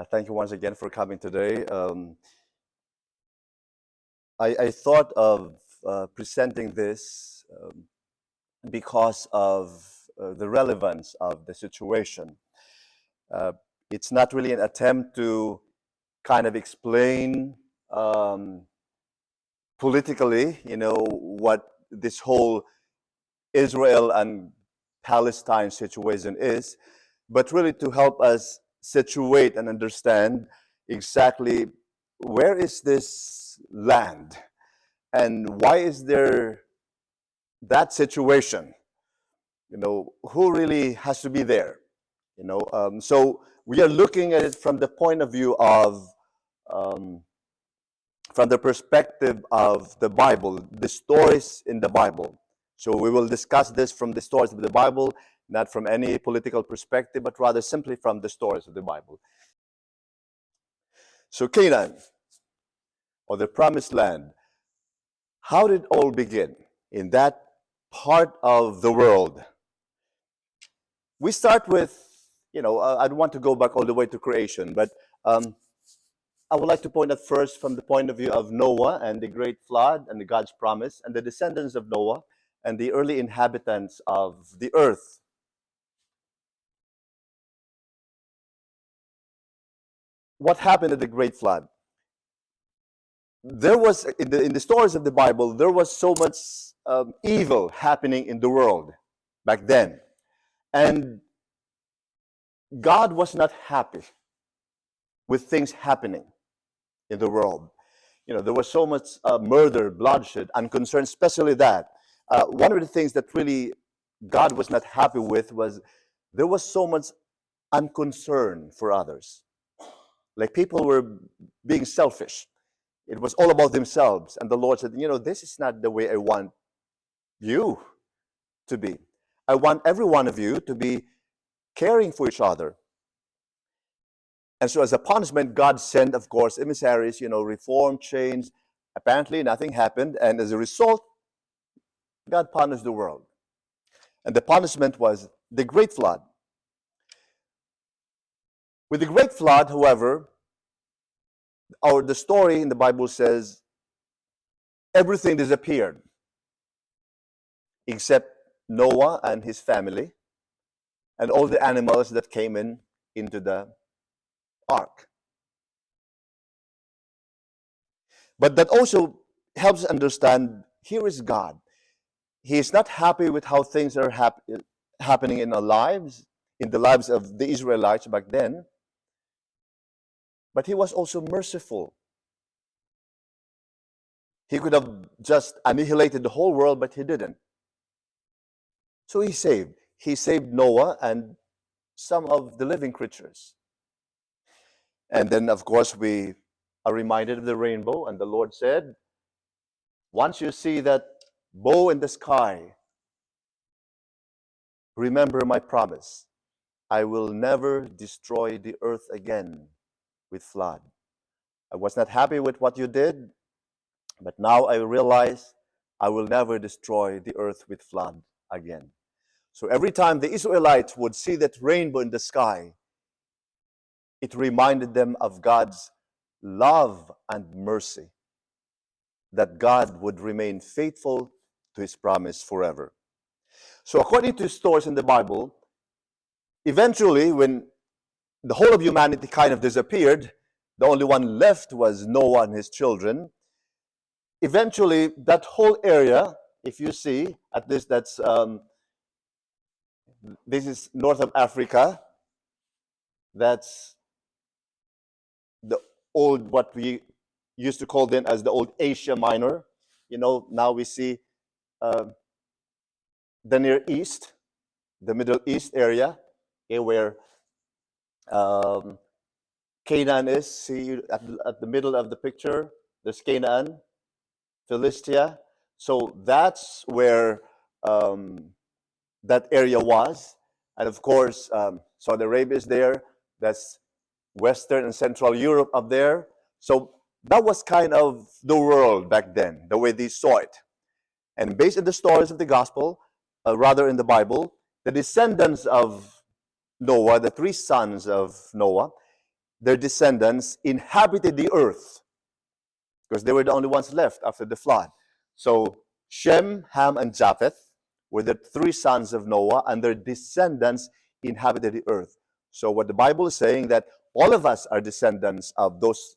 Thank you once again for coming today. I thought of presenting this because of the relevance of the situation. Uh, it's not really an attempt to kind of explain politically, what this whole Israel and Palestine situation is, but really to help us situate and understand exactly where is this land and why is there that situation. Who really has to be there. So we are looking at it from the point of view of um, from the perspective of the Bible, the stories in the Bible. So we will discuss this from the stories of the Bible, not from any political perspective, but rather simply from the stories of the Bible. So Canaan, or the Promised Land, how did it all begin in that part of the world? We start with, I don't want to go back all the way to creation, but I would like to point out first from the point of view of Noah and the great flood and the God's promise and the descendants of Noah and the early inhabitants of the earth. What happened at the great flood? There was, in the stories of the Bible, there was so much evil happening in the world back then. And God was not happy with things happening in the world. There was so much murder, bloodshed, unconcern, especially that. One of the things that really God was not happy with was there was so much unconcern for others. Like people were being selfish. It was all about themselves. And the Lord said, this is not the way I want you to be. I want every one of you to be caring for each other. And so as a punishment, God sent, of course, emissaries, reform, change. Apparently nothing happened. And as a result, God punished the world. And the punishment was the great flood. With the great flood, however, the story in the Bible says everything disappeared except Noah and his family and all the animals that came into the ark. But that also helps understand here is God. He is not happy with how things are happening in our lives, in the lives of the Israelites back then. But he was also merciful. He could have just annihilated the whole world, but he didn't. So he saved. He saved Noah and some of the living creatures. And then, of course, we are reminded of the rainbow. And the Lord said, once you see that bow in the sky, remember my promise. I will never destroy the earth again with flood. I was not happy with what you did, but now I realize I will never destroy the earth with flood again. So every time the Israelites would see that rainbow in the sky, it reminded them of God's love and mercy, that God would remain faithful to his promise forever. So according to stories in the Bible, eventually when the whole of humanity kind of disappeared, the only one left was Noah and his children. Eventually, that whole area, if you see, at least this is north of Africa. That's the old, what we used to call then as the old Asia Minor. Now we see the Near East, the Middle East area, where Canaan is. See at the middle of the picture, there's Canaan, Philistia. So that's where that area was. And of course, Saudi Arabia is there. That's Western and Central Europe up there. So that was kind of the world back then, the way they saw it. And based on the stories of the gospel, rather in the Bible, the descendants of Noah, the three sons of Noah, their descendants inhabited the earth, because they were the only ones left after the flood. So Shem, Ham, and Japheth were the three sons of Noah, and their descendants inhabited the earth. So what the Bible is saying, that all of us are descendants of those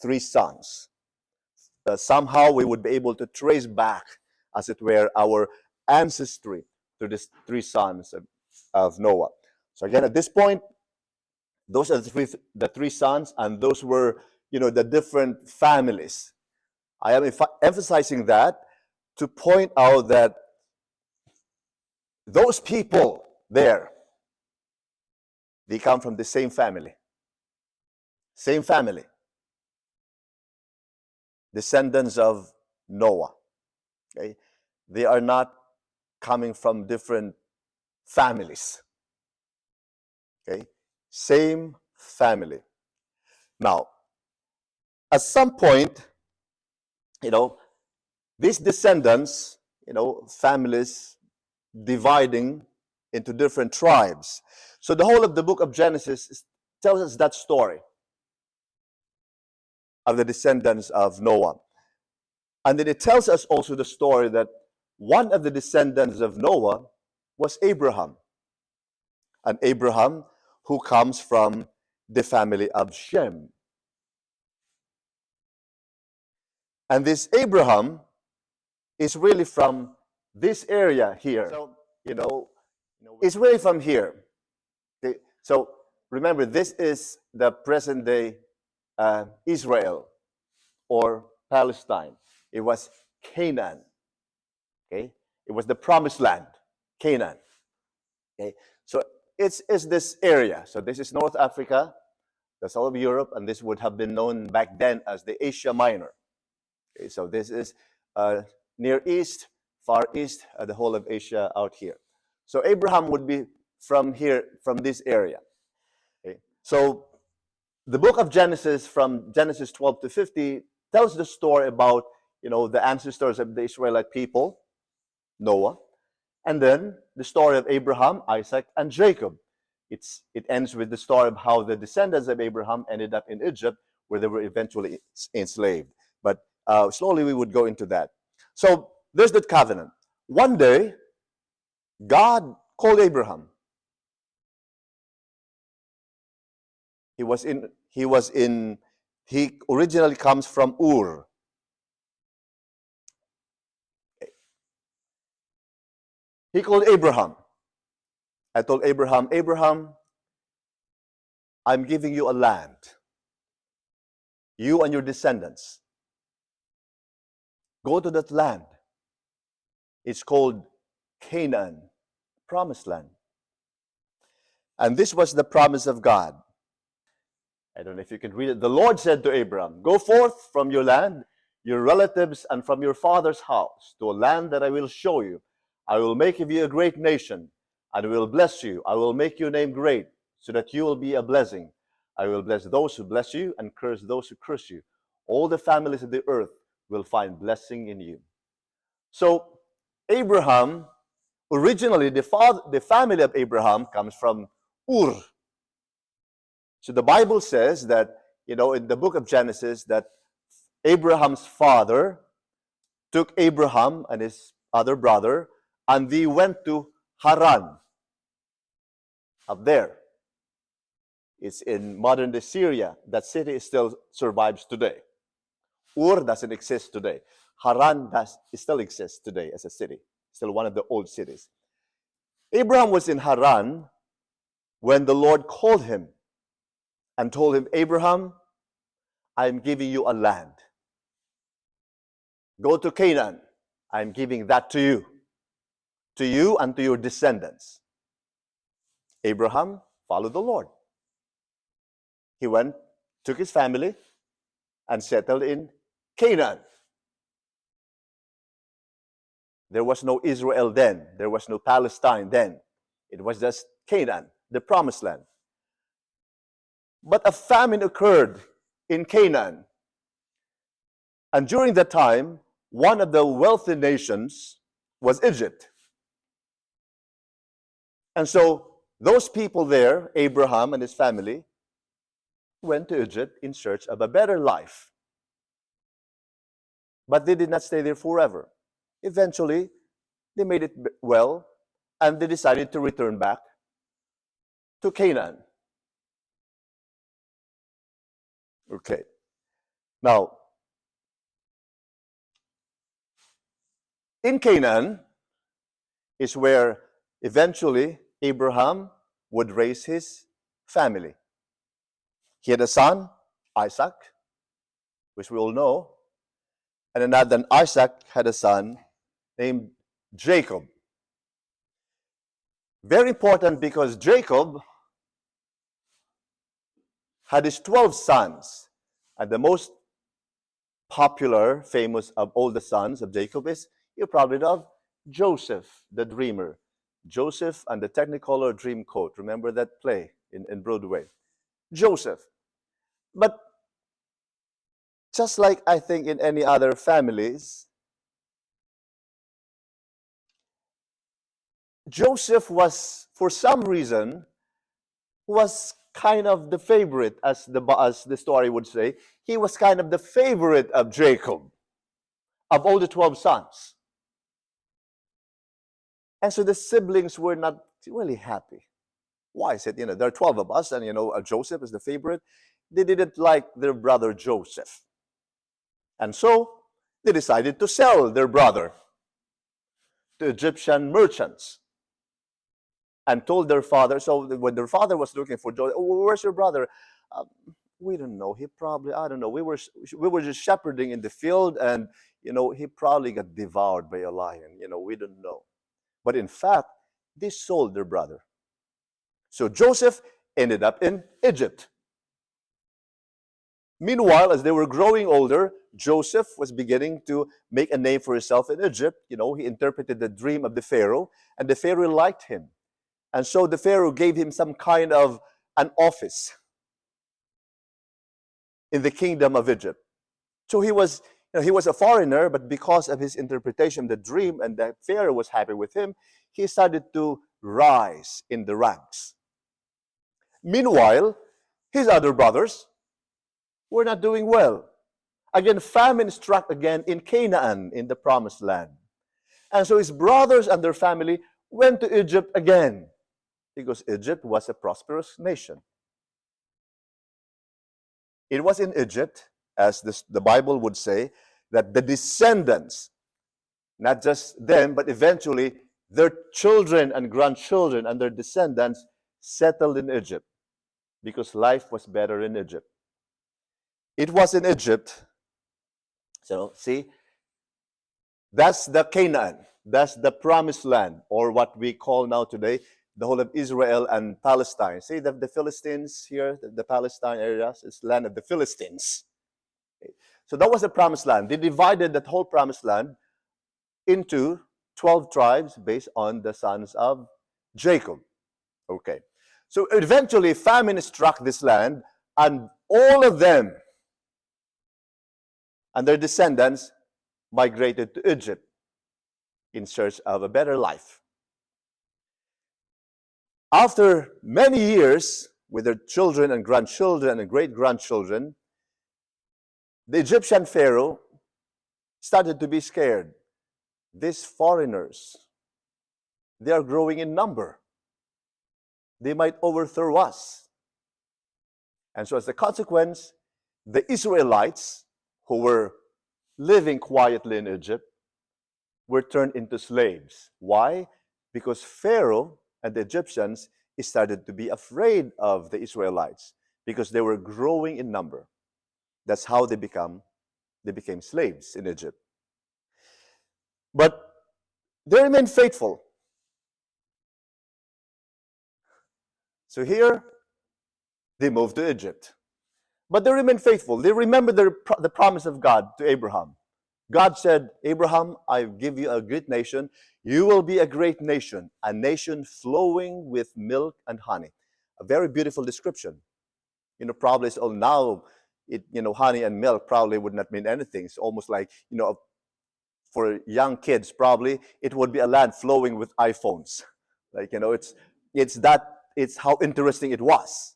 three sons. Somehow we would be able to trace back, as it were, our ancestry to the three sons of Noah. So again, at this point, those are the three sons, and those were, the different families. I am emphasizing that to point out that those people there, they come from the same family. Same family. Descendants of Noah. Okay? They are not coming from different families. Okay? Same family. Now, at some point, these descendants, families dividing into different tribes. So the whole of the book of Genesis tells us that story of the descendants of Noah. And then it tells us also the story that one of the descendants of Noah was Abraham. And Abraham, who comes from the family of Shem. And this Abraham is really from this area here. So, it's really from here. Okay? So remember, this is the present day Israel or Palestine. It was Canaan. Okay? It was the promised land, Canaan. Okay? So it's this area. So this is North Africa, that's all of Europe, and this would have been known back then as the Asia Minor. Okay? So this is Near East, Far East, the whole of Asia out here. So Abraham would be from here, from this area. Okay? So the book of Genesis, from Genesis 12 to 50, tells the story about, the ancestors of the Israelite people, Noah, and then the story of Abraham, Isaac, and Jacob. It ends with the story of how the descendants of Abraham ended up in Egypt, where they were eventually enslaved. But slowly we would go into that. So there's that covenant. One day, God called Abraham. He originally comes from Ur. He called Abraham. I told Abraham, Abraham, I'm giving you a land. You and your descendants. Go to that land. It's called Canaan, promised land. And this was the promise of God. I don't know if you can read it. The Lord said to Abraham, go forth from your land, your relatives, and from your father's house, to a land that I will show you. I will make of you a great nation, and will bless you. I will make your name great, so that you will be a blessing. I will bless those who bless you, and curse those who curse you. All the families of the earth will find blessing in you. So Abraham, originally the family of Abraham comes from Ur. So the Bible says that, in the book of Genesis, that Abraham's father took Abraham and his other brother, and they went to Haran, up there. It's in modern-day Syria. That city still survives today. Ur doesn't exist today. Haran still exists today as a city, still one of the old cities. Abraham was in Haran when the Lord called him and told him, Abraham, I'm giving you a land. Go to Canaan. I'm giving that to you and to your descendants. Abraham followed the Lord. He went, took his family, and settled in Canaan. There was no Israel then. There was no Palestine then. It was just Canaan, the promised land. But a famine occurred in Canaan. And during that time, one of the wealthy nations was Egypt. And so those people there, Abraham and his family, went to Egypt in search of a better life. But they did not stay there forever. Eventually, they made it well, and they decided to return back to Canaan. Okay. Now, in Canaan is where eventually Abraham would raise his family. He had a son, Isaac, which we all know, and then Isaac had a son named Jacob. Very important because Jacob had his 12 sons, and the most popular, famous of all the sons of Jacob is, you probably know of, Joseph, the dreamer. Joseph and the Technicolor Dreamcoat. Remember that play in Broadway? Joseph. But just like I think in any other families, Joseph was, for some reason, was kind of the favorite, as the story would say. He was kind of the favorite of Jacob, of all the 12 sons. And so the siblings were not really happy. Why? I said, there are 12 of us, and, Joseph is the favorite. They didn't like their brother Joseph. And so they decided to sell their brother to Egyptian merchants and told their father. So when their father was looking for Joseph, where's your brother? We don't know. He probably, I don't know. We were just shepherding in the field, and, he probably got devoured by a lion. We don't know. But in fact, they sold their brother. So Joseph ended up in Egypt. Meanwhile, as they were growing older, Joseph was beginning to make a name for himself in Egypt. He interpreted the dream of the Pharaoh, and the Pharaoh liked him. And so the Pharaoh gave him some kind of an office in the kingdom of Egypt. So he was a foreigner, but because of his interpretation of the dream and the Pharaoh was happy with him, he started to rise in the ranks. Meanwhile, his other brothers were not doing well. Again, famine struck again in Canaan, in the promised land. And so his brothers and their family went to Egypt again, because Egypt was a prosperous nation. It was in Egypt, as the Bible would say, that the descendants, not just them, but eventually their children and grandchildren and their descendants settled in Egypt, because life was better in Egypt. It was in Egypt. So, see, that's the Canaan. That's the promised land, or what we call now today the whole of Israel and Palestine. See, the Philistines here, the Palestine areas, it's land of the Philistines. Okay. So that was the promised land. They divided that whole promised land into 12 tribes based on the sons of Jacob. Okay. So eventually famine struck this land, and all of them and their descendants migrated to Egypt in search of a better life. After many years with their children and grandchildren and great-grandchildren, the Egyptian Pharaoh started to be scared. These foreigners, they are growing in number. They might overthrow us. And so as a consequence, the Israelites, who were living quietly in Egypt, were turned into slaves. Why? Because Pharaoh and the Egyptians started to be afraid of the Israelites, because they were growing in number. That's how they became slaves in Egypt. But they remained faithful. So here, they moved to Egypt. But they remained faithful. They remembered the promise of God to Abraham. God said, Abraham, I give you a great nation. You will be a great nation, a nation flowing with milk and honey. A very beautiful description. Probably so now, honey and milk probably would not mean anything. It's almost like, for young kids, probably it would be a land flowing with iPhones. Like, it's how interesting it was.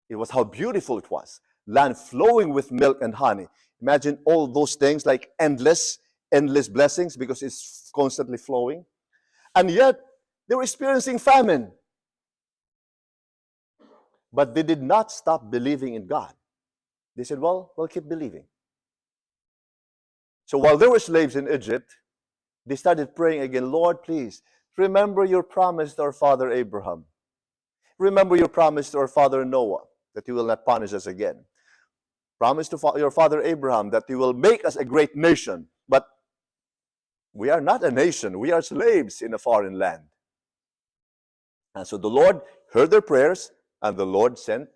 It was how beautiful it was. Land flowing with milk and honey. Imagine all those things like endless blessings because it's constantly flowing. And yet, they were experiencing famine. But they did not stop believing in God. They said, well, we'll keep believing. So while they were slaves in Egypt, they started praying again, Lord, please, remember your promise to our father Abraham. Remember your promise to our father Noah, that you will not punish us again. Promise to your father Abraham that you will make us a great nation. But we are not a nation. We are slaves in a foreign land. And so the Lord heard their prayers, and the Lord sent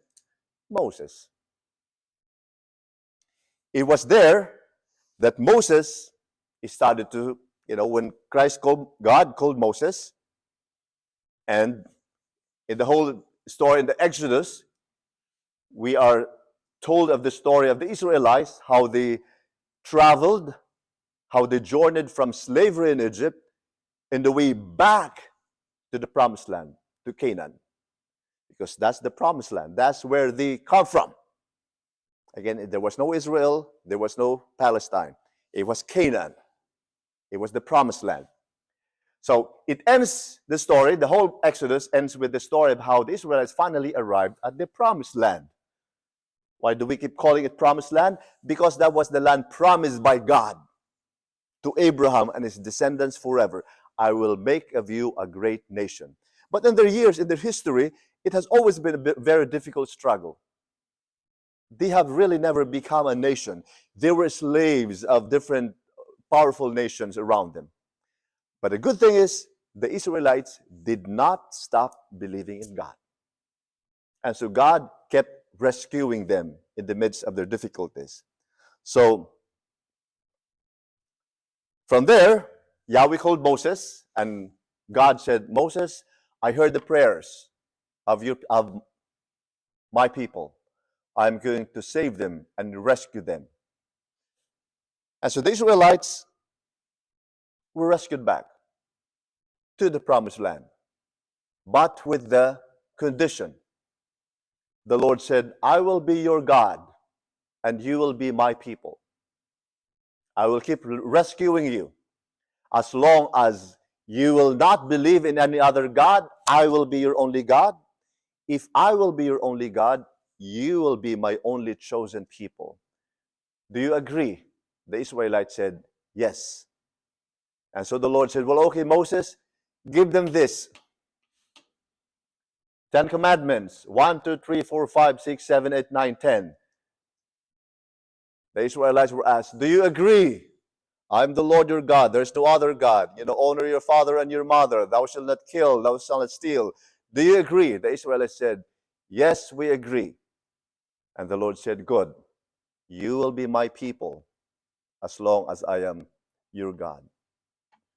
Moses. It was there that Moses started to, when God called Moses, and in the whole story in the Exodus, we are told of the story of the Israelites, how they traveled, how they journeyed from slavery in Egypt in the way back to the promised land, to Canaan. Because that's the promised land. That's where they come from. Again, there was no Israel, there was no Palestine. It was Canaan. It was the promised land. So it ends the story, the whole Exodus ends with the story of how the Israelites finally arrived at the promised land. Why do we keep calling it promised land? Because that was the land promised by God to Abraham and his descendants forever. I will make of you a great nation. But in their years, in their history, it has always been a very difficult struggle. They have really never become a nation. They were slaves of different powerful nations around them. But the good thing is, the Israelites did not stop believing in God. And so God kept rescuing them in the midst of their difficulties. So, from there, Yahweh called Moses, and God said, Moses, I heard the prayers of my people. I'm going to save them and rescue them. And so the Israelites were rescued back to the promised land, but with the condition. The Lord said, I will be your God, and you will be my people. I will keep rescuing you. As long as you will not believe in any other God, I will be your only God. If I will be your only God, you will be my only chosen people. Do you agree? The Israelites said, yes. And so the Lord said, well, okay, Moses, give them this. 10 Commandments, 1, 2, 3, 4, 5, 6, 7, 8, 9, 10. The Israelites were asked, do you agree? I'm the Lord your God. There's no other God. Honor your father and your mother. Thou shalt not kill. Thou shalt not steal. Do you agree? The Israelites said, yes, we agree. And the Lord said, good. You will be my people as long as I am your God.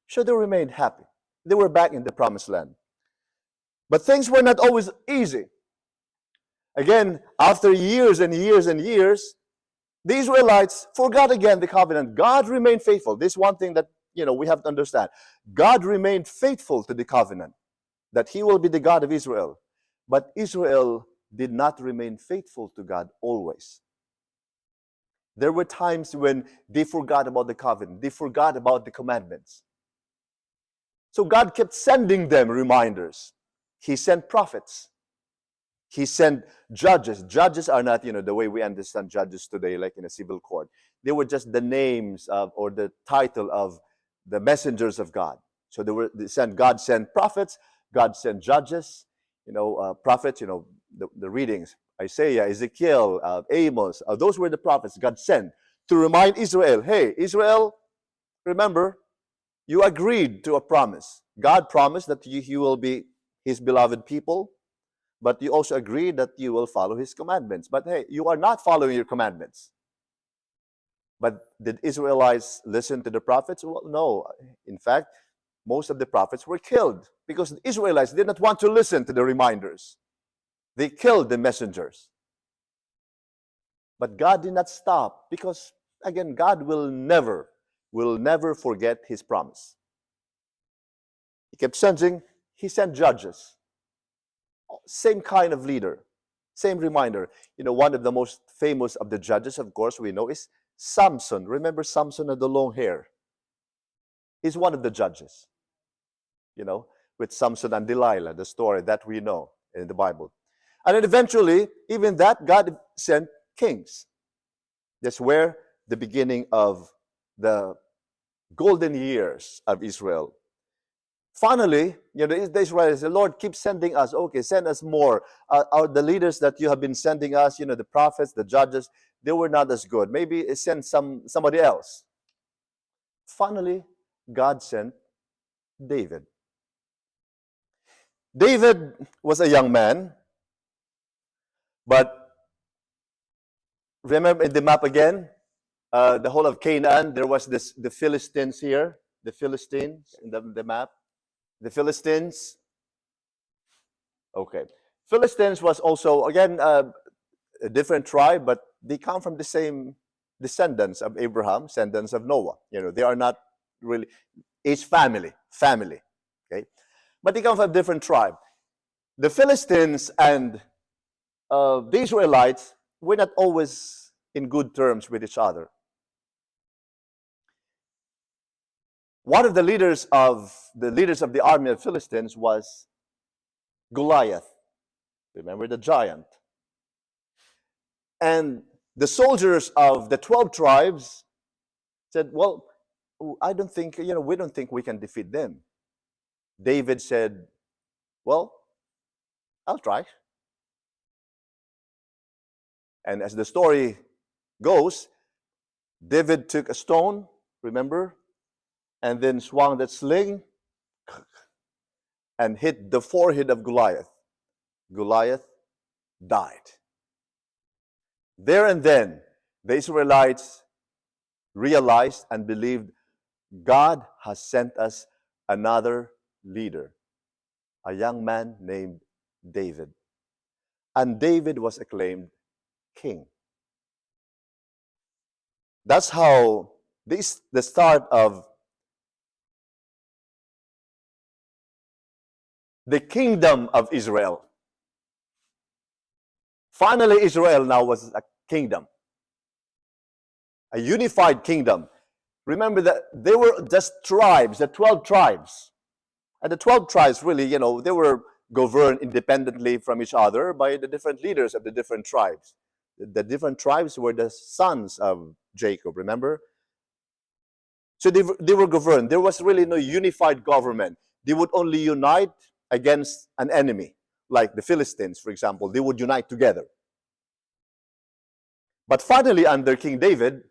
So they remained happy. They were back in the promised land. But things were not always easy. Again, after years and years and years, the Israelites forgot again the covenant. God remained faithful. This is one thing that we have to understand. God remained faithful to the covenant, that He will be the God of Israel. But Israel did not remain faithful to God always. There were times when they forgot about the covenant. They forgot about the commandments. So God kept sending them reminders. He sent prophets. He sent judges. Judges are not, the way we understand judges today, like in a civil court. They were just the names of, or the title of the messengers of God. So God sent prophets, God sent judges, prophets, the readings. Isaiah, Ezekiel, Amos, those were the prophets God sent to remind Israel, hey, Israel, remember, you agreed to a promise. God promised that you will be His beloved people, but you also agreed that you will follow His commandments. But hey, you are not following your commandments. But did Israelites listen to the prophets? Well, no. In fact, most of the prophets were killed because the Israelites did not want to listen to the reminders. They killed the messengers. But God did not stop because, again, God will never forget His promise. He kept sending, He sent judges. Same kind of leader. Same reminder. One of the most famous of the judges, of course, we know is Samson. Remember Samson had the long hair? He's one of the judges, with Samson and Delilah, the story that we know in the Bible. And then eventually, even that, God sent kings. That's where the beginning of the golden years of Israel. Finally, the Israelites, the Lord keeps sending us. Okay, send us more. The leaders that you have been sending us, the prophets, the judges, they were not as good. Maybe send somebody else. Finally, God sent David. David was a young man, but remember in the map again, the whole of Canaan, there was the Philistines here, the Philistines in the map. The Philistines, okay. Philistines was also, again, a different tribe, but they come from the same descendants of Abraham, descendants of Noah. They are not really, each family, okay? But they come from a different tribe. The Philistines and the Israelites were not always in good terms with each other. One of the leaders of the army of Philistines was Goliath. Remember the giant. And the soldiers of the 12 tribes said, well, we don't think we can defeat them. David said, well, I'll try. And as the story goes, David took a stone, remember, and then swung that sling and hit the forehead of Goliath. Goliath died. There and then, the Israelites realized and believed God has sent us another leader, a young man named David. And David was acclaimed king. That's how the start of the kingdom of Israel. Finally, Israel now was a kingdom, a unified kingdom. Remember that they were just tribes, the 12 tribes. And the 12 tribes really, they were governed independently from each other by the different leaders of the different tribes. The different tribes were the sons of Jacob, remember? So they were governed. There was really no unified government. They would only unite against an enemy, like the Philistines, for example. They would unite together. But finally, under King David,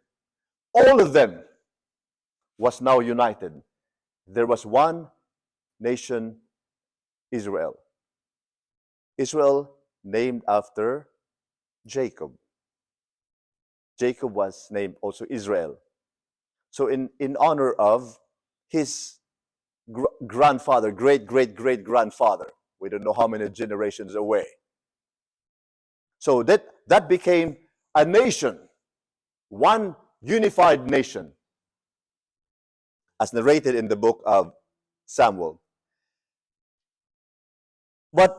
all of them was now united. There was one nation, Israel. Israel named after Jacob. Jacob was named also Israel. So in honor of his grandfather, great-great-great-grandfather. We don't know how many generations away. So that became a nation, one unified nation, as narrated in the book of Samuel. But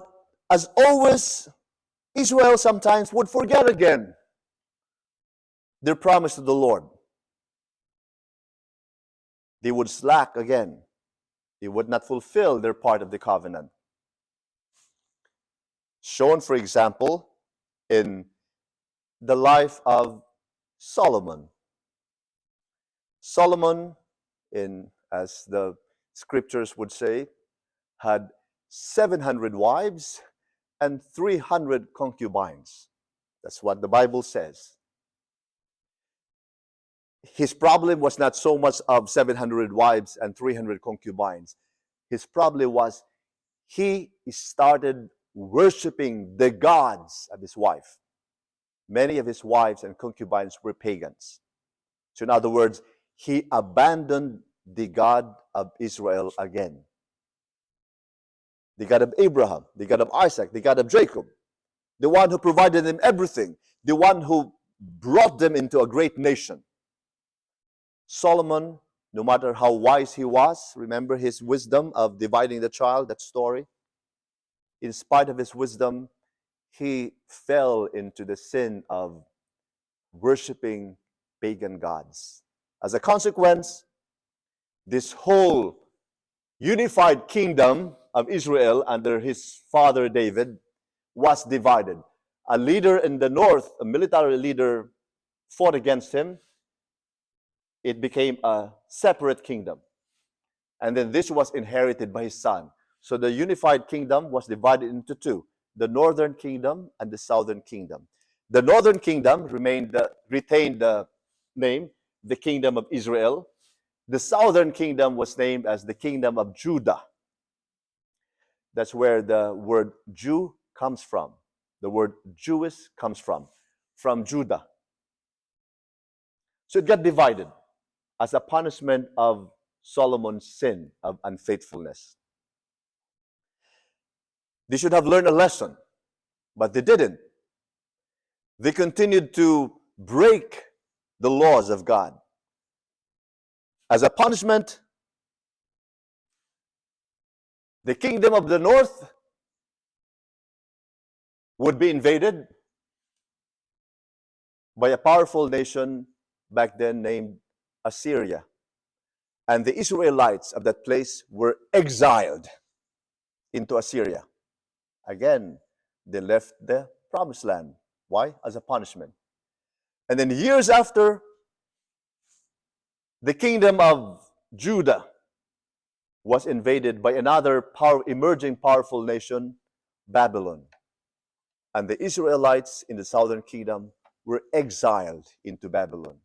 as always, Israel sometimes would forget again their promise to the Lord. They would slack again. They would not fulfill their part of the covenant. Shown, for example, in the life of Solomon. Solomon, as the scriptures would say, had 700 wives and 300 concubines. That's what the Bible says. His problem was not so much of 700 wives and 300 concubines. His problem was he started worshiping the gods of his wife. Many of his wives and concubines were pagans. So in other words, he abandoned the God of Israel again. The God of Abraham, the God of Isaac, the God of Jacob. The one who provided them everything. The one who brought them into a great nation. Solomon, no matter how wise he was, remember his wisdom of dividing the child, that story? In spite of his wisdom, he fell into the sin of worshiping pagan gods. As a consequence, this whole unified kingdom of Israel under his father David was divided. A leader in the north, a military leader, fought against him. It became a separate kingdom. And then this was inherited by his son. So the unified kingdom was divided into two, the northern kingdom and the southern kingdom. The northern kingdom retained the name, the kingdom of Israel. The southern kingdom was named as the kingdom of Judah. That's where the word Jew comes from. The word Jewish comes from Judah. So it got divided as a punishment of Solomon's sin of unfaithfulness. They should have learned a lesson, but they didn't. They continued to break the laws of God. As a punishment, the kingdom of the north would be invaded by a powerful nation back then named Assyria. And the Israelites of that place were exiled into Assyria. Again, they left the promised land. Why? As a punishment. And then years after, the kingdom of Judah was invaded by another emerging powerful nation, Babylon. And the Israelites in the southern kingdom were exiled into Babylon.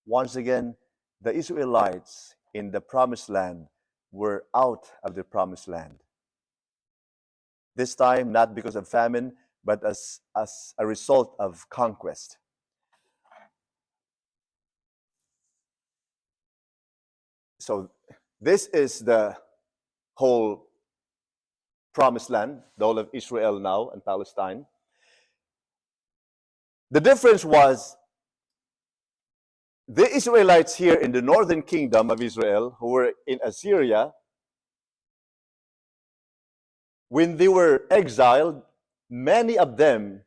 Once again, the Israelites in the promised land were out of the promised land. This time, not because of famine, but as a result of conquest. So this is the whole promised land, the whole of Israel now and Palestine. The difference was the Israelites here in the northern kingdom of Israel, who were in Assyria, when they were exiled, many of them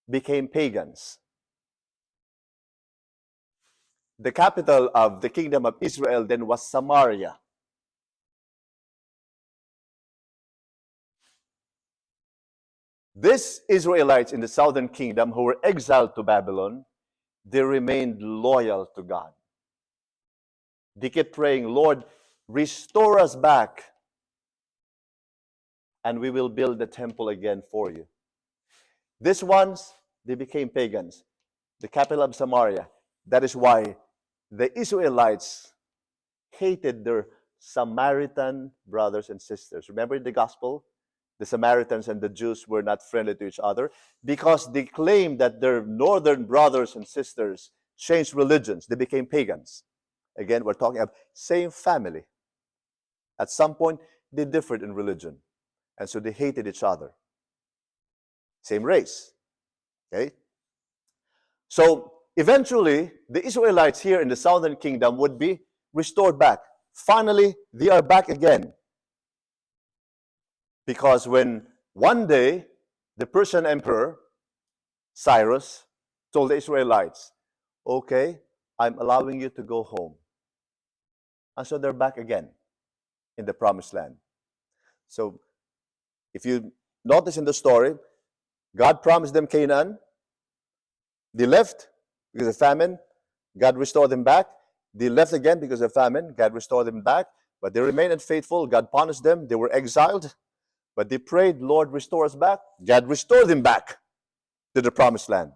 became pagans. The capital of the kingdom of Israel then was Samaria. These Israelites in the southern kingdom who were exiled to Babylon, they remained loyal to God. They kept praying, Lord, restore us back, and we will build the temple again for you. These ones, they became pagans. The capital of Samaria. That is why the Israelites hated their Samaritan brothers and sisters. Remember in the gospel? The Samaritans and the Jews were not friendly to each other because they claimed that their northern brothers and sisters changed religions. They became pagans. Again, we're talking about same family. At some point, they differed in religion. And so they hated each other. Same race. Okay? So eventually, the Israelites here in the southern kingdom would be restored back. Finally, they are back again. Because when one day, the Persian emperor, Cyrus, told the Israelites, okay, I'm allowing you to go home. And so they're back again in the promised land. So if you notice in the story, God promised them Canaan. They left because of famine. God restored them back. They left again because of famine. God restored them back. But they remained unfaithful. God punished them. They were exiled. But they prayed, Lord, restore us back. God restored them back to the promised land.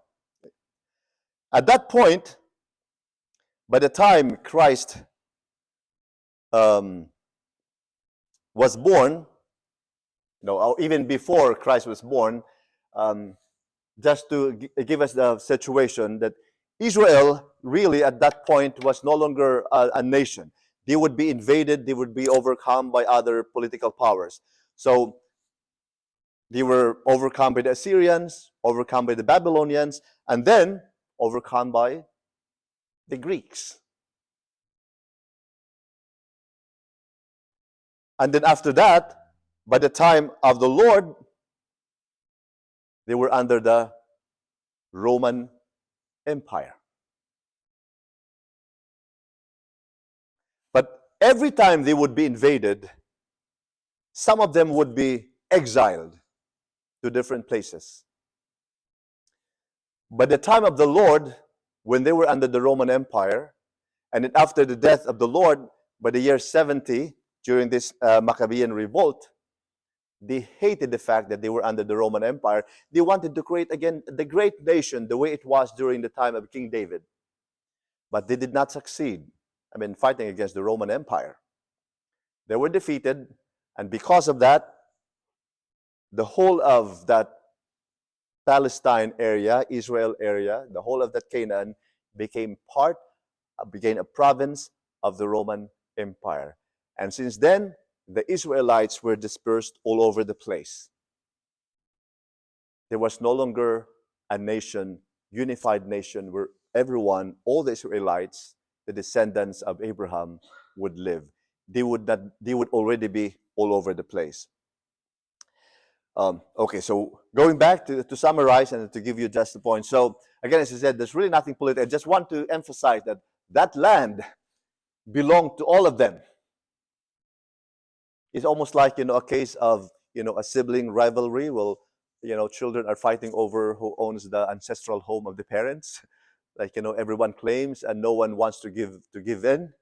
At that point, by the time Christ was born, or even before Christ was born, just to give us the situation that Israel really at that point was no longer a nation. They would be invaded, they would be overcome by other political powers. So they were overcome by the Assyrians, overcome by the Babylonians, and then overcome by the Greeks. And then after that, by the time of the Lord, They were under the Roman Empire. But every time they would be invaded, some of them would be exiled to different places. By the time of the Lord, when they were under the Roman Empire, and then after the death of the Lord, by the year 70, during this Maccabean revolt, they hated the fact that they were under the Roman Empire. They wanted to create again the great nation the way it was during the time of King David. But they did not succeed. Fighting against the Roman Empire. They were defeated, and because of that, the whole of that Palestine area, Israel area, the whole of that Canaan became a province of the Roman Empire. And since then, the Israelites were dispersed all over the place. There was no longer a nation, unified nation, where everyone, all the Israelites, the descendants of Abraham, would live. They would already be all over the place. Okay, so going back to summarize and to give you just the point. So again, as I said, there's really nothing political. I just want to emphasize that that land belonged to all of them. It's almost like, a case of, a sibling rivalry. Well, children are fighting over who owns the ancestral home of the parents. Like, everyone claims and no one wants to give in.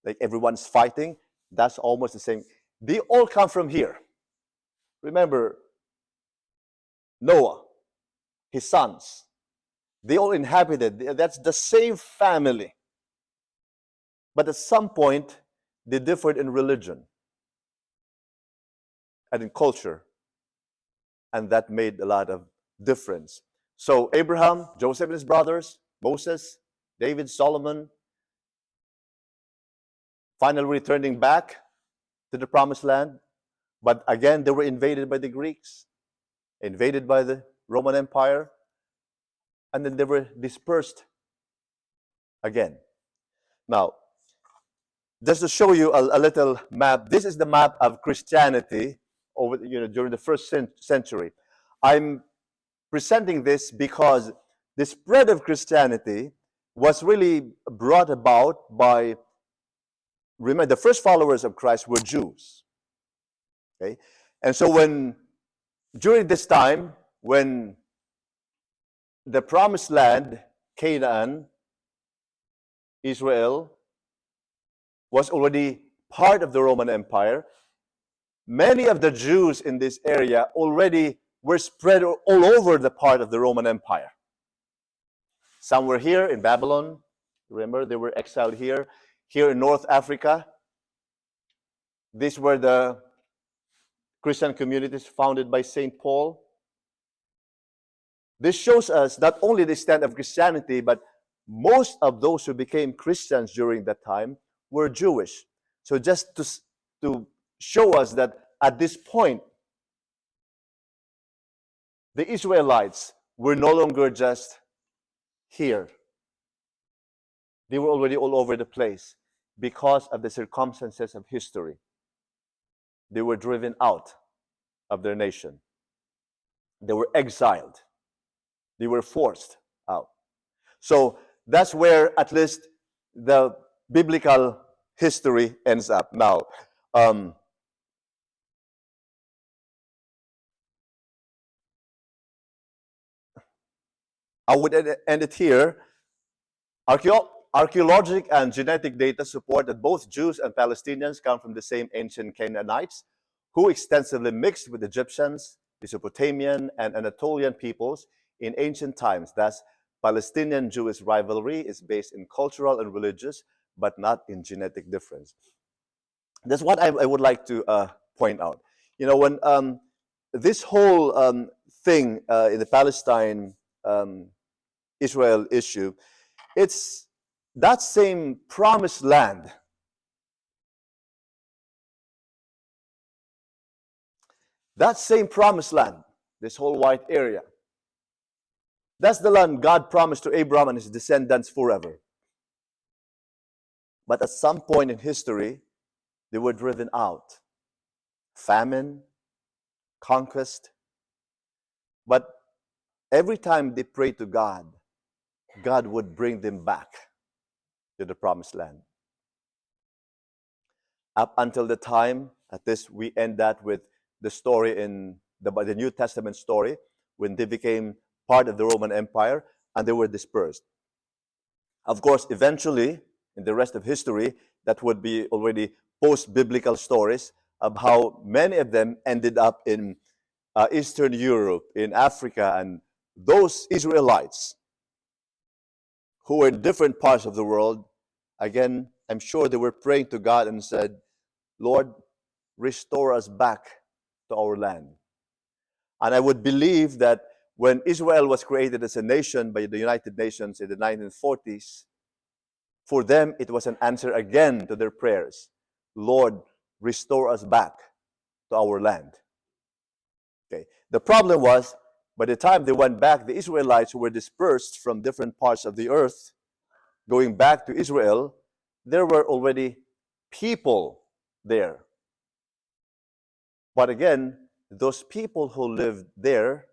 Like, everyone's fighting. That's almost the same. They all come from here. Remember, Noah, his sons, they all inhabited. That's the same family. But at some point, they differed in religion and in culture. And that made a lot of difference. So Abraham, Joseph and his brothers, Moses, David, Solomon, finally returning back to the promised land. But again, they were invaded by the Greeks, invaded by the Roman Empire, and then they were dispersed again. Now, just to show you a little map, this is the map of Christianity over during the first century. I'm presenting this because the spread of Christianity was really brought about by, remember, the first followers of Christ were Jews. Okay? And so during this time, when the promised land, Canaan, Israel, was already part of the Roman Empire, many of the Jews in this area already were spread all over the part of the Roman Empire. Some were here in Babylon. Remember, they were exiled here. Here in North Africa, these were the Christian communities founded by St. Paul. This shows us not only the extent of Christianity, but most of those who became Christians during that time were Jewish. So just to show us that at this point, the Israelites were no longer just here. They were already all over the place because of the circumstances of history. They were driven out of their nation. They were exiled. They were forced out. So that's where at least the biblical history ends up. Now, I would end it here. Archaeological and genetic data support that both Jews and Palestinians come from the same ancient Canaanites, who extensively mixed with Egyptians, Mesopotamian, and Anatolian peoples in ancient times. Thus, Palestinian-Jewish rivalry is based in cultural and religious, but not in genetic difference. That's what I would like to point out. When this whole thing in the Palestine-Israel issue, it's that same promised land. That same promised land, this whole white area, that's the land God promised to Abraham and his descendants forever. But at some point in history, they were driven out. Famine, conquest. But every time they prayed to God, God would bring them back to the promised land. Up until the time, at this, we end that with the story in the New Testament story, when they became part of the Roman Empire and they were dispersed. Of course, eventually, in the rest of history, that would be already post-biblical stories of how many of them ended up in Eastern Europe, in Africa, and those Israelites who were in different parts of the world, again, I'm sure they were praying to God and said, Lord, restore us back to our land. And I would believe that when Israel was created as a nation by the United Nations in the 1940s, for them it was an answer again to their prayers. Lord, restore us back to our land. Okay. The problem was, by the time they went back, the Israelites who were dispersed from different parts of the earth, going back to Israel, there were already people there. But again, those people who lived there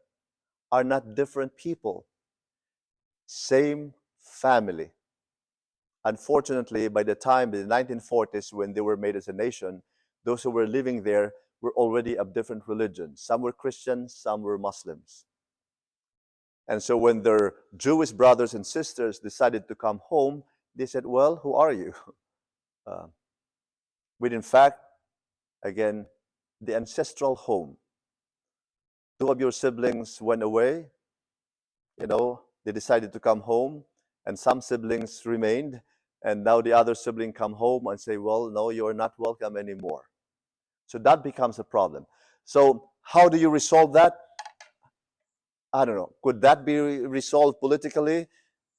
are not different people. Same family. Unfortunately, by the time in the 1940s, when they were made as a nation, those who were living there were already of different religions. Some were Christians, some were Muslims. And so when their Jewish brothers and sisters decided to come home, they said, well, who are you? With, in fact, again, the ancestral home. Two of your siblings went away, they decided to come home, and some siblings remained, and now the other sibling come home and say, well, no, you're not welcome anymore. So that becomes a problem. So how do you resolve that? I don't know. Could that be resolved politically?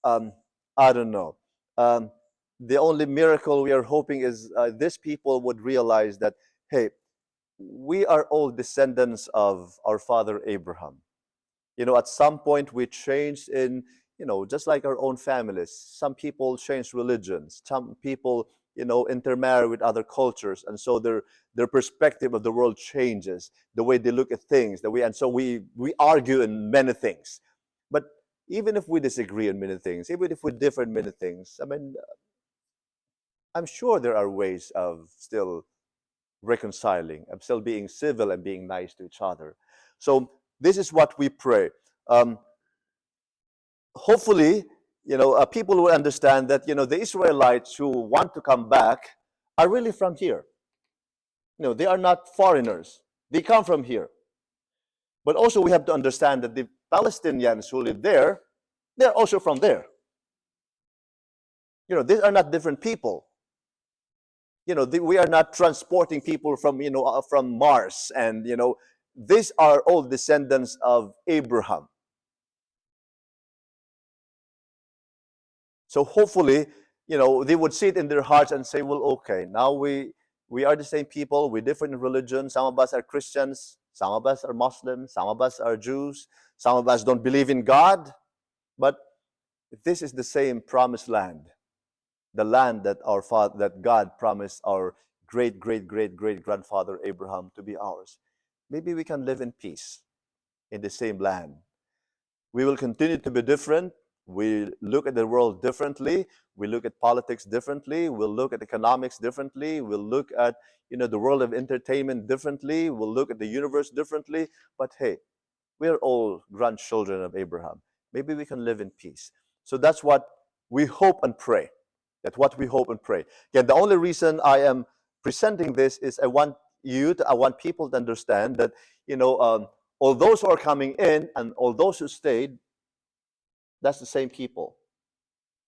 I don't know. The only miracle we are hoping is these people would realize that, hey, we are all descendants of our father Abraham. At some point we changed in, just like our own families. Some people change religions. Some people, intermarry with other cultures. And so their perspective of the world changes, the way they look at things, and so we argue in many things. But even if we disagree on many things, even if we differ in many things, I'm sure there are ways of still reconciling, of still being civil and being nice to each other. So this is what we pray. Hopefully, people will understand that, the Israelites who want to come back are really from here. They are not foreigners. They come from here. But also we have to understand that the Palestinians who live there, they're also from there. These are not different people. We are not transporting people from, from Mars. And, these are all descendants of Abraham. So hopefully, they would see it in their hearts and say, well, okay, now we are the same people. We're different in religion. Some of us are Christians. Some of us are Muslims. Some of us are Jews. Some of us don't believe in God. But this is the same promised land. The land that that God promised our great-great-great-great-grandfather Abraham to be ours. Maybe we can live in peace in the same land. We will continue to be different. We look at the world differently. We look at politics differently. We'll look at economics differently. We'll look at, the world of entertainment differently. We'll look at the universe differently. But hey, we're all grandchildren of Abraham. Maybe we can live in peace. So that's what we hope and pray. That's what we hope and pray. Again, the only reason I am presenting this is I want people to understand that, all those who are coming in and all those who stayed, that's the same people,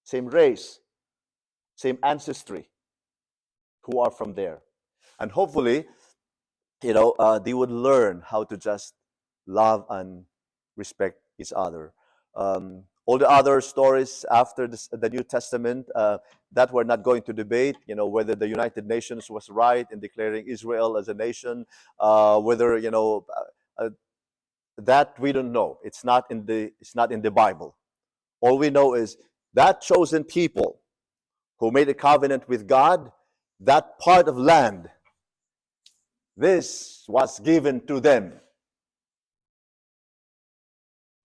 same race, same ancestry, who are from there. And hopefully, they would learn how to just love and respect each other. All the other stories after the New Testament that we're not going to debate, whether the United Nations was right in declaring Israel as a nation, whether, that we don't know. It's not in the Bible. All we know is that chosen people who made a covenant with God, that part of land, this was given to them.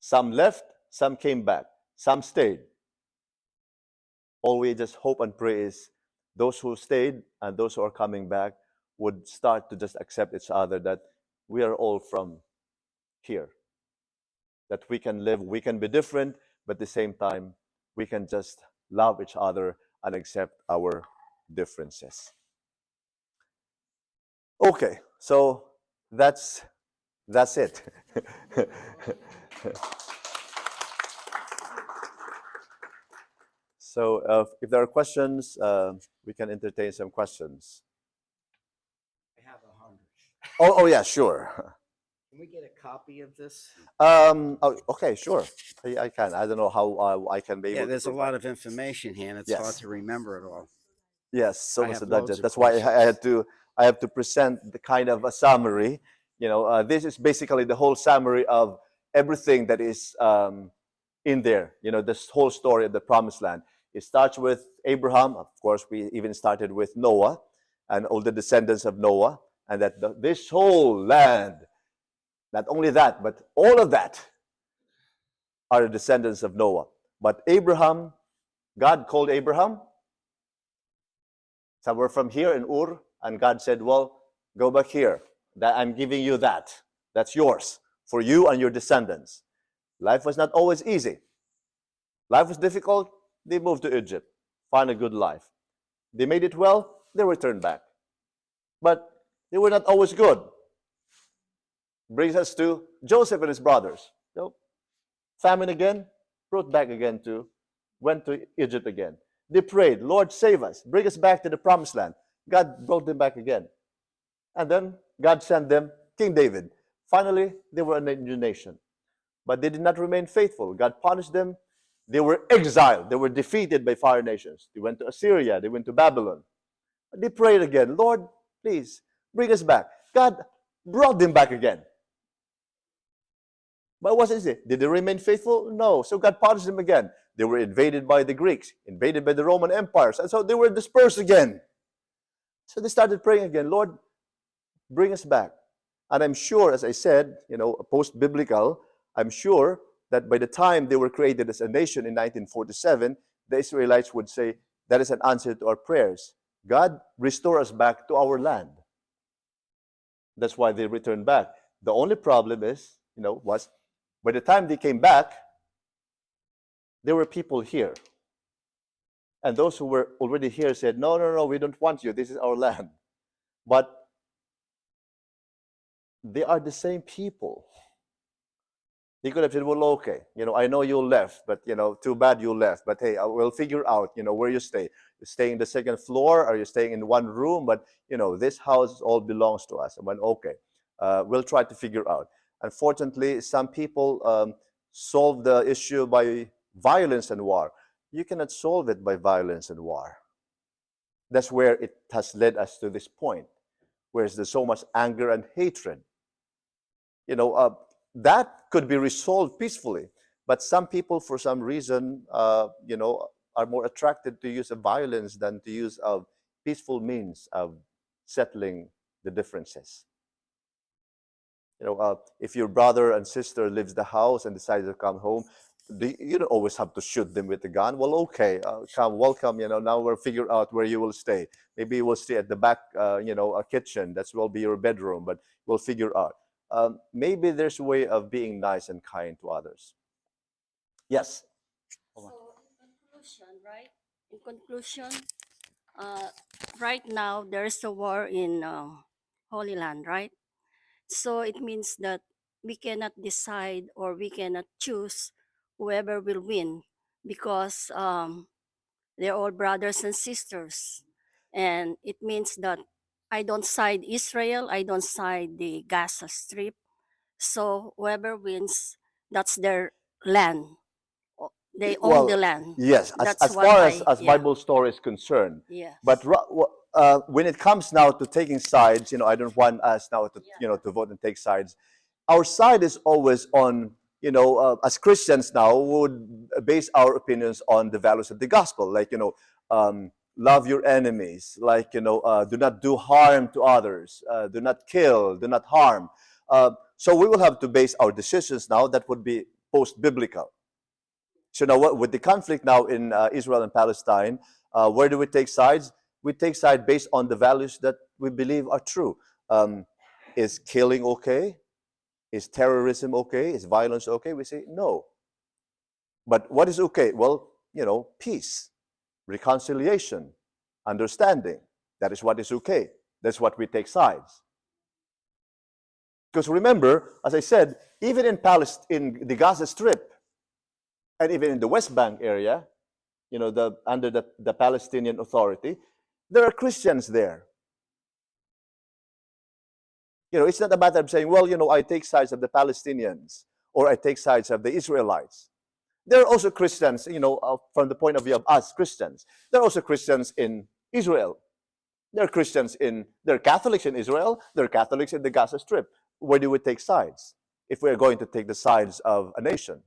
Some left, some came back, some stayed. All we just hope and pray is those who stayed and those who are coming back would start to just accept each other, that we are all from here, that we can live, we can be different, but at the same time, we can just love each other and accept our differences. Okay, so that's it. So if there are questions, we can entertain some questions. I have 100. Oh yeah, sure. Can we get a copy of this? Okay, sure. I can. I don't know how I can be able Yeah, to there's a provide. lot of information here, and it's hard Yes. to remember it all. Yes, so I Mr. have Dudgeon. loads of That's why I questions. have to present the kind of a summary. This is basically the whole summary of everything that is in there. This whole story of the Promised Land. It starts with Abraham. Of course, we even started with Noah and all the descendants of Noah, and that this whole land, not only that, but all of that are the descendants of Noah. But Abraham, God called Abraham somewhere from here in Ur, and God said, well, go back here. That I'm giving you that. That's yours for you and your descendants. Life was not always easy. Life was difficult. They moved to Egypt, find a good life. They made it well, they returned back. But they were not always good. Brings us to Joseph and his brothers. Famine again, brought back again went to Egypt again. They prayed, Lord, save us, bring us back to the Promised Land. God brought them back again. And then God sent them King David. Finally, they were a new nation. But they did not remain faithful. God punished them. They were exiled. They were defeated by foreign nations. They went to Assyria. They went to Babylon. They prayed again, Lord, please, bring us back. God brought them back again. But what is it? Did they remain faithful? No. So God punished them again. They were invaded by the Greeks, invaded by the Roman empires, and so they were dispersed again. So they started praying again, Lord, bring us back. And I'm sure, as I said, post-biblical, I'm sure that by the time they were created as a nation in 1947, the Israelites would say, that is an answer to our prayers. God, restore us back to our land. That's why they returned back. The only problem is, was by the time they came back, there were people here. And those who were already here said, no, no, no, we don't want you. This is our land. But they are the same people. He could have said, well, okay, I know you left, but, too bad you left. But hey, I will figure out, where you stay. You stay in the second floor, or you're staying in one room, but, this house all belongs to us. I went, okay, we'll try to figure out. Unfortunately, some people solve the issue by violence and war. You cannot solve it by violence and war. That's where it has led us to this point, where there's so much anger and hatred. That could be resolved peacefully, but some people, for some reason, are more attracted to use of violence than to use of peaceful means of settling the differences. If your brother and sister lives the house and decides to come home, you don't always have to shoot them with a gun. Well, okay, come, welcome. Now we'll figure out where you will stay. Maybe you will stay at the back, a kitchen. That will be your bedroom, but we'll figure out. Maybe there's a way of being nice and kind to others. Yes. So, in conclusion, right? In conclusion, right now there's a war in Holy Land, right? So it means that we cannot decide or we cannot choose whoever will win because they're all brothers and sisters, and it means that I don't side Israel, I don't side the Gaza Strip. So whoever wins, that's their land. They own the Well, land. yes, That's as what far I, as yeah, Bible story is concerned. yes. But when it comes now to taking sides, I don't want us now to to vote and take sides. Our side is always on, as Christians now would base our opinions on the values of the gospel, like love your enemies, like do not do harm to others, do not kill, do not harm. So we will have to base our decisions now. That would be post-biblical. So now, with the conflict now in Israel and Palestine, where do we take sides? We take sides based on the values that we believe are true. Is killing okay? Is terrorism okay? Is violence okay? We say no. But what is okay? Well, peace, reconciliation, understanding. That is what is okay. That's what we take sides. Because remember, as I said, even in Palestine, in the Gaza Strip, and even in the West Bank area, under the Palestinian Authority, there are Christians there. It's not a matter of saying, well, I take sides of the Palestinians or I take sides of the Israelites. There are also Christians, from the point of view of us Christians. There are also Christians in Israel. There are Catholics in Israel. There are Catholics in the Gaza Strip. Where do we take sides? If we are going to take the sides of a nation.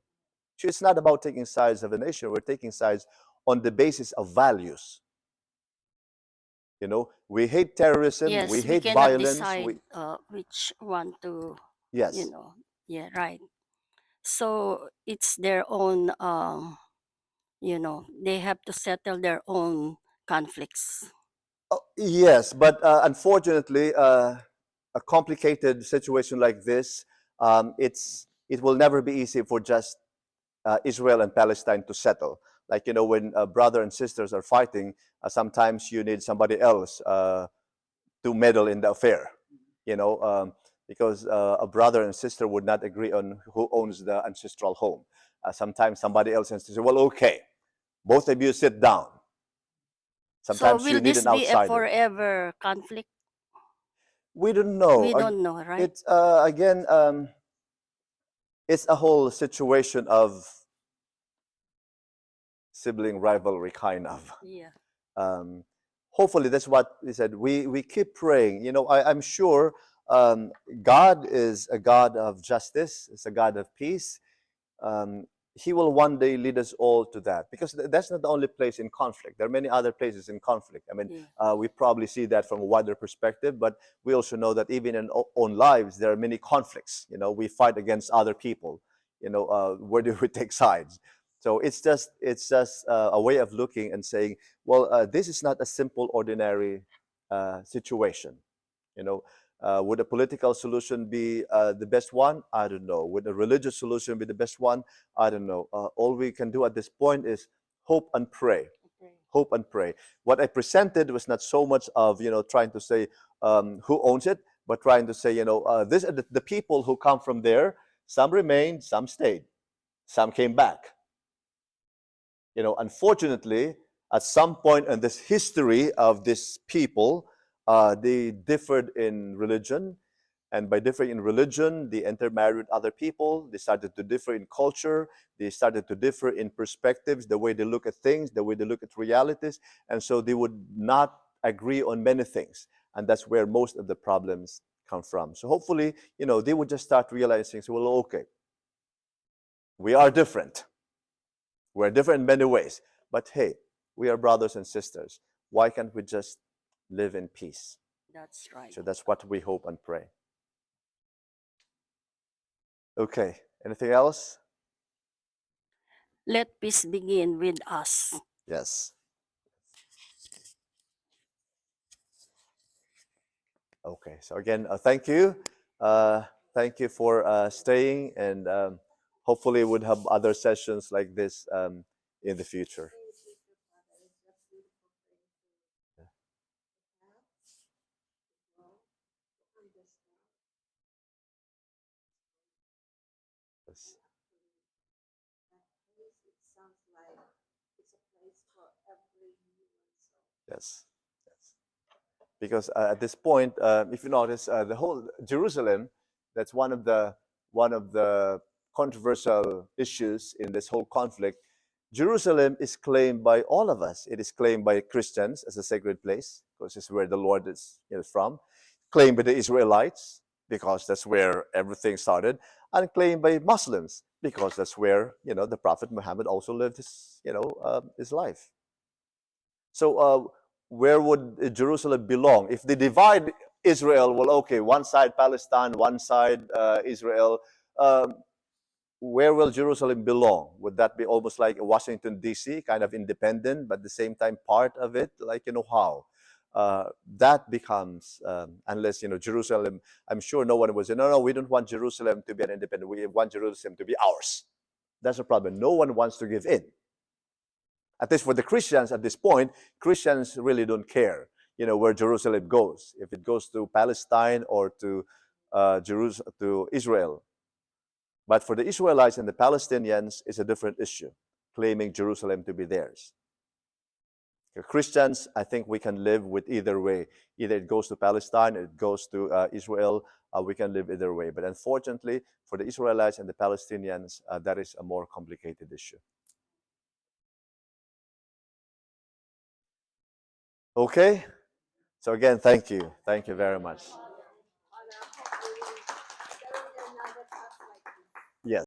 So it's not about taking sides of a nation. We're taking sides on the basis of values. We hate terrorism. Yes, we we hate cannot violence. decide which one to, Yes. yeah, right. So it's their own, they have to settle their own conflicts. Yes, but unfortunately, a complicated situation like this, it will never be easy for just Israel and Palestine to settle. Like, when brother and sisters are fighting, sometimes you need somebody else to meddle in the affair, because a brother and sister would not agree on who owns the ancestral home. Sometimes somebody else has to say, well, okay, both of you sit down. So Sometimes will you need this an be a outsider. forever conflict? We don't know. We don't know, right? It's again, it's a whole situation of sibling rivalry, kind of. Yeah. Hopefully, that's what we said. We keep praying. I'm sure God is a God of justice. It's a God of peace. He will one day lead us all to that, because that's not the only place in conflict. There are many other places in conflict. I mean, we probably see that from a wider perspective, but we also know that even in our own lives, there are many conflicts. We fight against other people. Where do we take sides? So it's just a way of looking and saying, well, this is not a simple, ordinary situation. Would a political solution be the best one? I don't know. Would a religious solution be the best one? I don't know. All we can do at this point is hope and pray. Okay. Hope and pray. What I presented was not so much of trying to say who owns it, but trying to say this are the people who come from there. Some remained, some stayed, some came back. Unfortunately, at some point in this history of this people, they differed in religion. And by differing in religion, they intermarried with other people. They started to differ in culture. They started to differ in perspectives, the way they look at things, the way they look at realities. And so they would not agree on many things. And that's where most of the problems come from. So hopefully, they would just start realizing, well, okay, we are different. We're different in many ways. But hey, we are brothers and sisters. Why can't we just live in peace? That's right. So that's what we hope and pray. Okay, anything else? Let peace begin with us. Yes. Okay, so again, thank you. Thank you for staying, and hopefully we'll have other sessions like this in the future. Yes. Yes. Yes. Because at this point, if you notice, the whole Jerusalem, that's one of the controversial issues in this whole conflict. Jerusalem is claimed by all of us. It is claimed by Christians as a sacred place, because it's where the Lord is from. Claimed by the Israelites, because that's where everything started, and claimed by Muslims, because that's where the Prophet Muhammad also lived his life. So where would Jerusalem belong? If they divide Israel, well, okay, one side Palestine, one side Israel. where will Jerusalem belong? Would that be almost like Washington, D.C., kind of independent, but at the same time part of it? Like, how? That becomes, unless, Jerusalem, I'm sure no one would say, no, we don't want Jerusalem to be an independent. We want Jerusalem to be ours. That's the problem. No one wants to give in. At least for the Christians at this point, Christians really don't care, where Jerusalem goes. If it goes to Palestine or to Jerusalem, to Israel. But for the Israelites and the Palestinians, it's a different issue, claiming Jerusalem to be theirs. For Christians, I think we can live with either way. Either it goes to Palestine or it goes to Israel. We can live either way. But unfortunately, for the Israelites and the Palestinians, that is a more complicated issue. Okay? So again, thank you. Thank you very much. Yes.